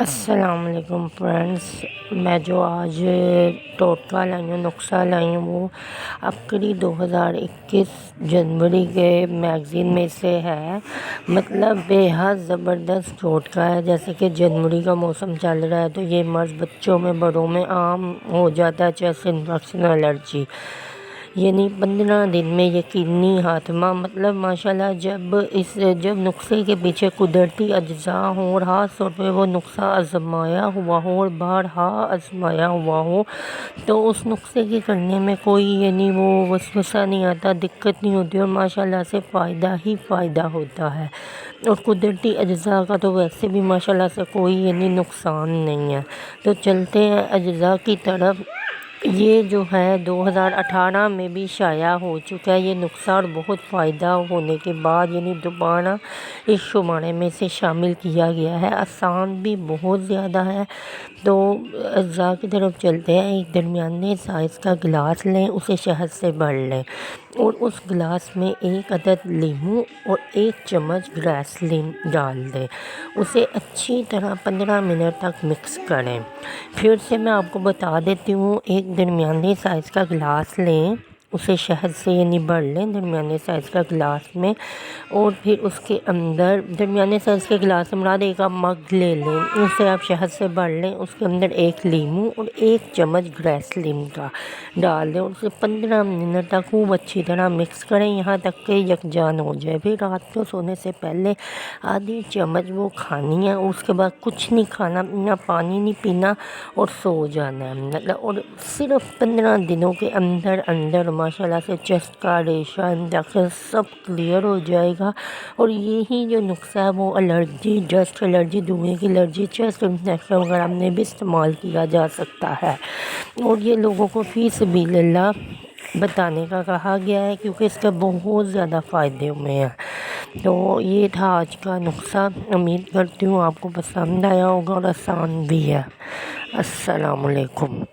السلام علیکم فرینڈس، میں جو آج ٹوٹکا لائی ہوں، نسخہ لائی ہوں، وہ عقری 2021 جنوری کے میگزین میں سے ہے۔ مطلب بے حد زبردست ٹوٹکا ہے۔ جیسے کہ جنوری کا موسم چل رہا ہے تو یہ مرض بچوں میں بڑوں میں عام ہو جاتا ہے، چیسٹ انفیکشن، الرجی، یعنی 15 دن میں یقینی خاتمہ۔ مطلب ماشاءاللہ جب نسخے کے پیچھے قدرتی اجزاء ہوں اور خاص طور پہ وہ نسخہ آزمایا ہوا ہو اور بارہا آزمایا ہوا ہو تو اس نسخے کے کرنے میں کوئی وہ وسوسہ نہیں آتا، دقت نہیں ہوتی، اور ماشاءاللہ سے فائدہ ہی فائدہ ہوتا ہے۔ اور قدرتی اجزاء کا تو ویسے بھی ماشاءاللہ سے کوئی نقصان نہیں ہے۔ تو چلتے ہیں اجزاء کی طرف۔ یہ جو ہے 2018 میں بھی شائع ہو چکا ہے یہ نسخہ، اور بہت فائدہ ہونے کے بعد دوبارہ اس شمارے میں سے شامل کیا گیا ہے۔ آسان بھی بہت زیادہ ہے۔ تو اجزاء کی طرف چلتے ہیں۔ ایک درمیانے سائز کا گلاس لیں، اسے شہد سے بھر لیں اور اس گلاس میں 1 عدد لیموں اور 1 چمچ گریسلین ڈال دیں۔ اسے اچھی طرح 15 منٹ تک مکس کریں۔ پھر سے میں آپ کو بتا دیتی ہوں، ایک درمیانے سائز کا گلاس لیں، اسے شہد سے بھر لیں درمیانے سائز کا گلاس میں، اور پھر اس کے اندر درمیانے سائز کے گلاس سے مراد 1 آپ مگ لے لیں، اسے آپ شہد سے بھر لیں، اس کے اندر 1 لیموں اور 1 چمچ گریسلین کا ڈال دیں، اور اسے 15 منٹ تک خوب اچھی طرح مکس کریں یہاں تک کہ یکجان ہو جائے۔ پھر رات کو سونے سے پہلے آدھی چمچ وہ کھانی ہے، اس کے بعد کچھ نہیں کھانا پینا، پانی نہیں پینا، اور سو جانا ہے۔ اور صرف 15 دنوں کے اندر ماشاءاللہ سے چیسٹ کا ریشہ، انفیکشن سب کلیئر ہو جائے گا۔ اور یہی جو نسخہ ہے وہ الرجی، ڈسٹ الرجی، دھوئیں کی الرجی، چیسٹ انفیکشن وغیرہ میں بھی استعمال کیا جا سکتا ہے۔ اور یہ لوگوں کو فی سبیل اللہ بتانے کا کہا گیا ہے کیونکہ اس کے بہت زیادہ فائدے ہوئے ہیں۔ تو یہ تھا آج کا نسخہ۔ امید کرتی ہوں آپ کو پسند آیا ہوگا اور آسان بھی ہے۔ السلام علیکم۔